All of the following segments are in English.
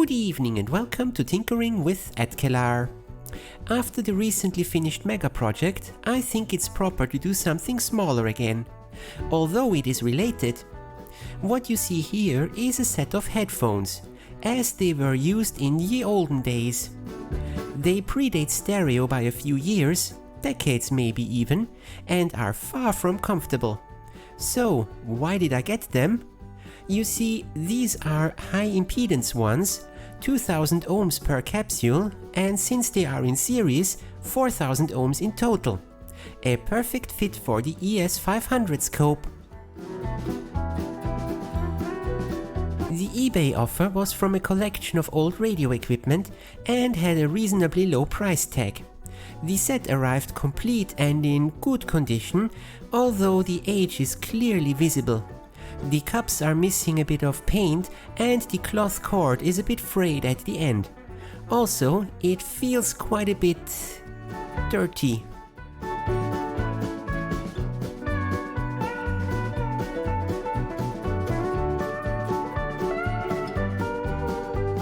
Good evening and welcome to Tinkering with Atkelar. After the recently finished mega project, I think it's proper to do something smaller again, although it is related. What you see here is a set of headphones, as they were used in ye olden days. They predate stereo by a few years, decades maybe even, and are far from comfortable. So, why did I get them? You see, these are high impedance ones, 2000 ohms per capsule, and since they are in series, 4000 ohms in total. A perfect fit for the ES500 scope. The eBay offer was from a collection of old radio equipment and had a reasonably low price tag. The set arrived complete and in good condition, although the age is clearly visible. The cups are missing a bit of paint and the cloth cord is a bit frayed at the end. Also, it feels quite a bit dirty.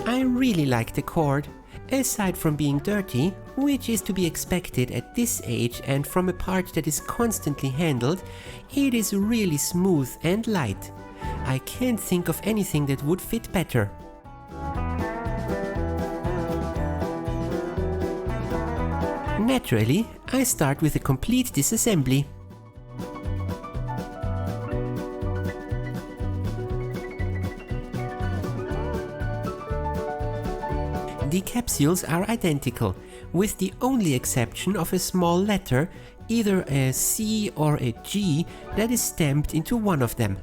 I really like the cord. Aside from being dirty, which is to be expected at this age and from a part that is constantly handled, it is really smooth and light. I can't think of anything that would fit better. Naturally, I start with a complete disassembly. The capsules are identical, with the only exception of a small letter, either a C or a G, that is stamped into one of them.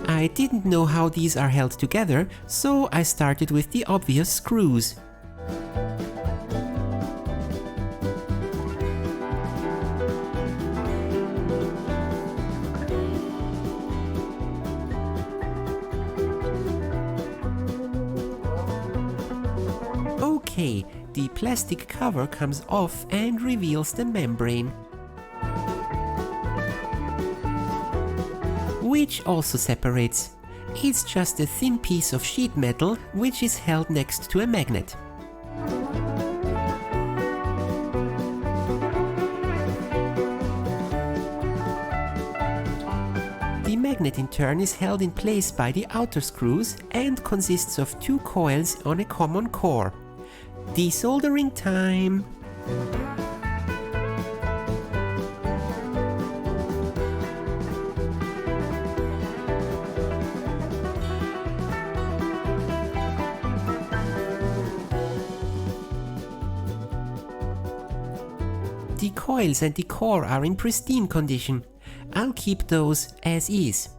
I didn't know how these are held together, so I started with the obvious screws. Okay, the plastic cover comes off and reveals the membrane, which also separates. It's just a thin piece of sheet metal which is held next to a magnet. The magnet in turn is held in place by the outer screws and consists of two coils on a common core. Desoldering time! The coils and the core are in pristine condition. I'll keep those as is.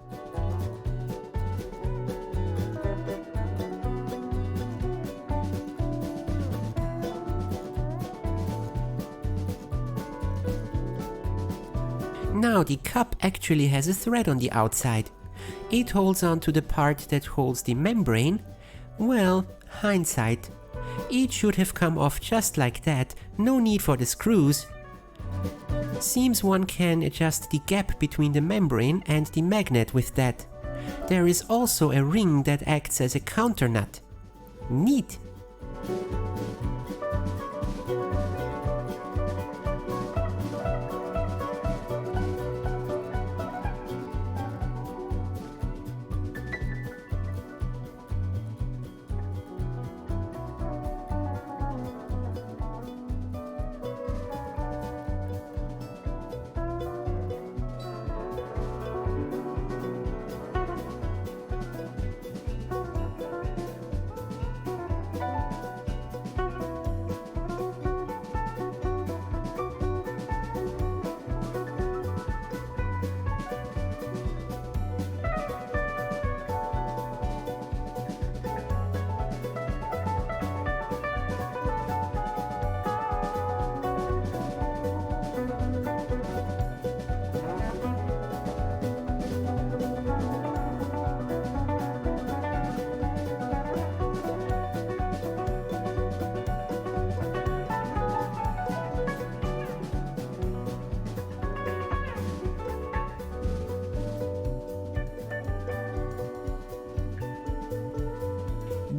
Now the cup actually has a thread on the outside. It holds on to the part that holds the membrane. Well, hindsight. It should have come off just like that, no need for the screws. Seems one can adjust the gap between the membrane and the magnet with that. There is also a ring that acts as a counter nut. Neat!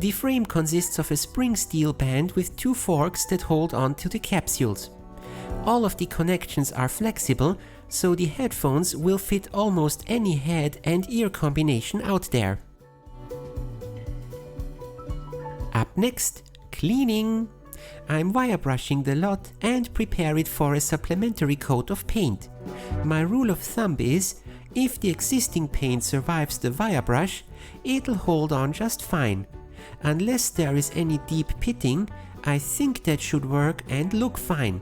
The frame consists of a spring steel band with two forks that hold on to the capsules. All of the connections are flexible, so the headphones will fit almost any head and ear combination out there. Up next, cleaning. I'm wirebrushing the lot and prepare it for a supplementary coat of paint. My rule of thumb is, if the existing paint survives the wirebrush, it'll hold on just fine. Unless there is any deep pitting, I think that should work and look fine.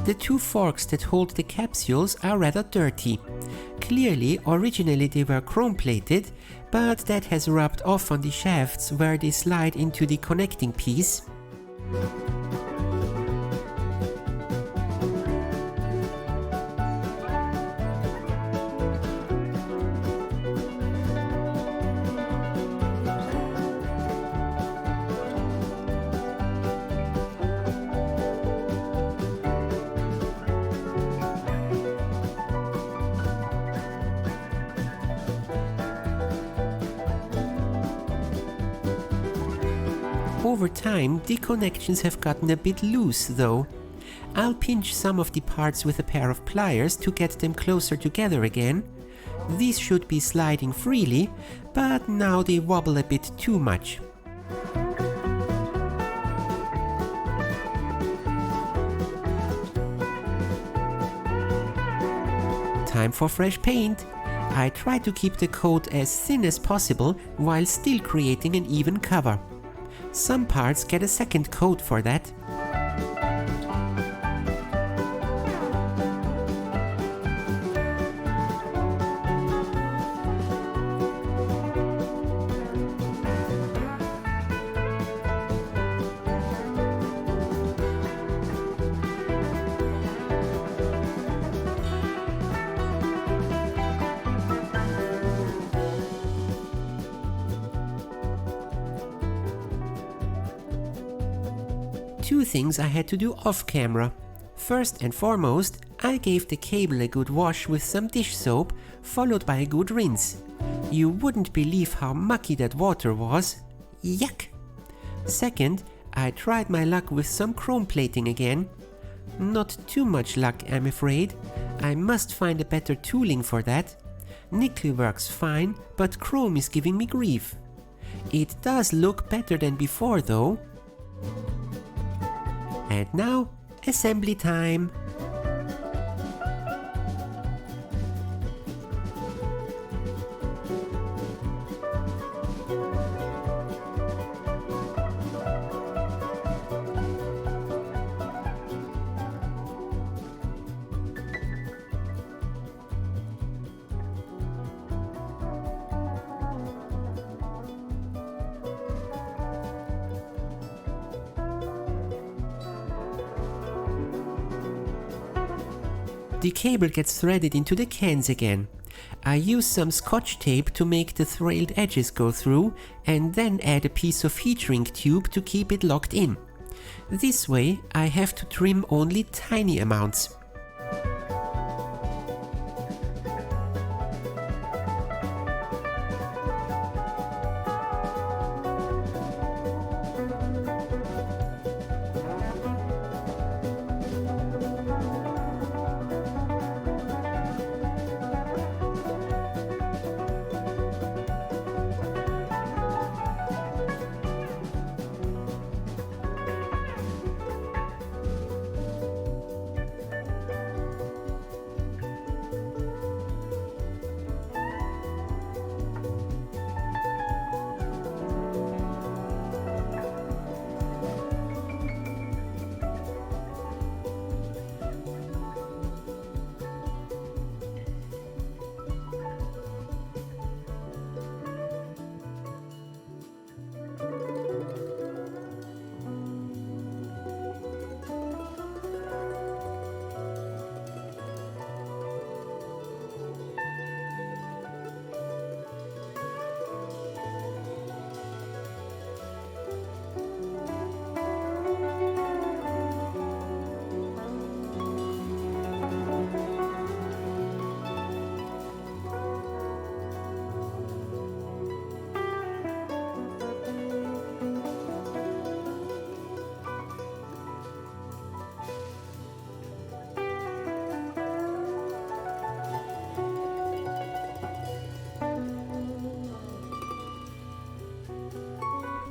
The two forks that hold the capsules are rather dirty. Clearly, originally they were chrome-plated, but that has rubbed off on the shafts where they slide into the connecting piece. Over time, the connections have gotten a bit loose though. I'll pinch some of the parts with a pair of pliers to get them closer together again. These should be sliding freely, but now they wobble a bit too much. Time for fresh paint. I try to keep the coat as thin as possible while still creating an even cover. Some parts get a second coat for that. Two things I had to do off camera. First and foremost, I gave the cable a good wash with some dish soap, followed by a good rinse. You wouldn't believe how mucky that water was. Yuck! Second, I tried my luck with some chrome plating again. Not too much luck, I'm afraid. I must find a better tooling for that. Nickel works fine, but chrome is giving me grief. It does look better than before though. And now, assembly time! The cable gets threaded into the cans again. I use some scotch tape to make the threaded edges go through and then add a piece of heat shrink tube to keep it locked in. This way I have to trim only tiny amounts.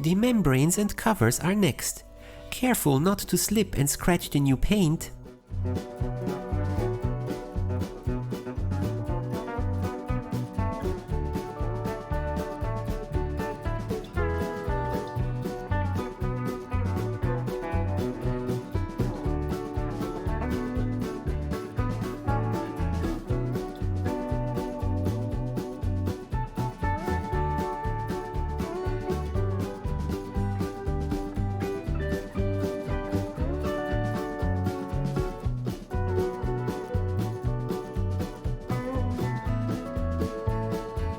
The membranes and covers are next. Careful not to slip and scratch the new paint.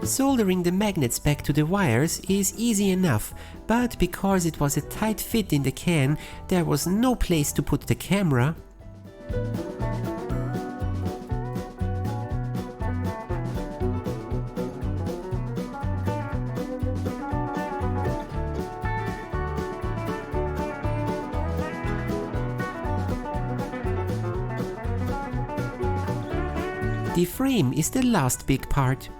Soldering the magnets back to the wires is easy enough, but because it was a tight fit in the can, there was no place to put the camera. The frame is the last big part.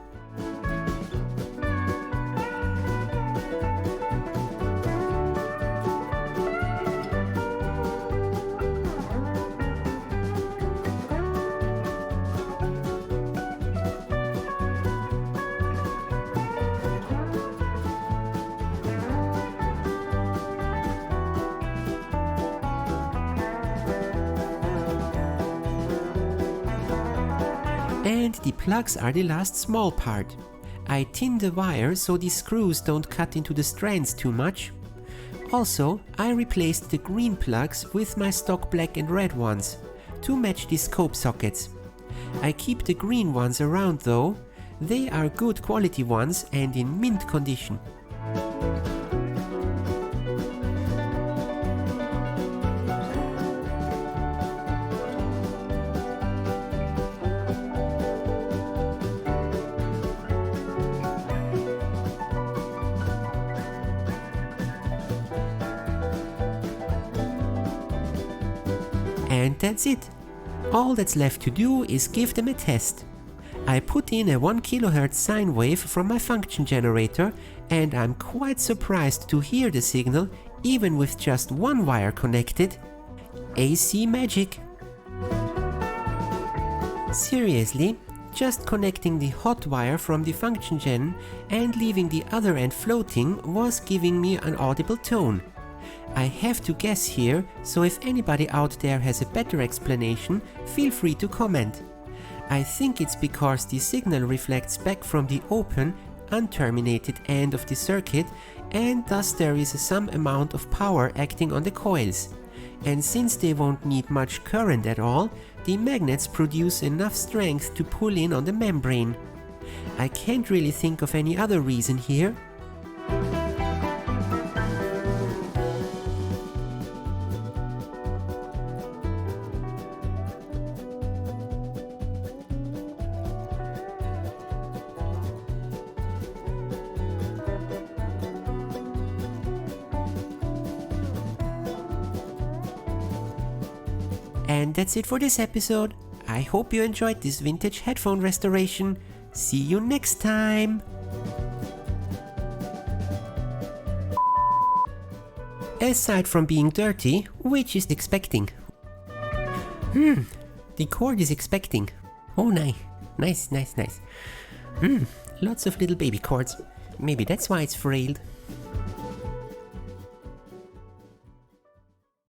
And the plugs are the last small part. I tin the wire so the screws don't cut into the strands too much. Also, I replaced the green plugs with my stock black and red ones, to match the scope sockets. I keep the green ones around though. They are good quality ones and in mint condition. And that's it. All that's left to do is give them a test. I put in a 1 kHz sine wave from my function generator, and I'm quite surprised to hear the signal even with just one wire connected. AC magic. Seriously, just connecting the hot wire from the function gen and leaving the other end floating was giving me an audible tone. I have to guess here, so if anybody out there has a better explanation, feel free to comment. I think it's because the signal reflects back from the open, unterminated end of the circuit, and thus there is some amount of power acting on the coils. And since they won't need much current at all, the magnets produce enough strength to pull in on the membrane. I can't really think of any other reason here. And that's it for this episode. I hope you enjoyed this vintage headphone restoration. See you next time! Aside from being dirty, which is expecting? The cord is expecting. Oh, nice. Lots of little baby cords. Maybe that's why it's frayed.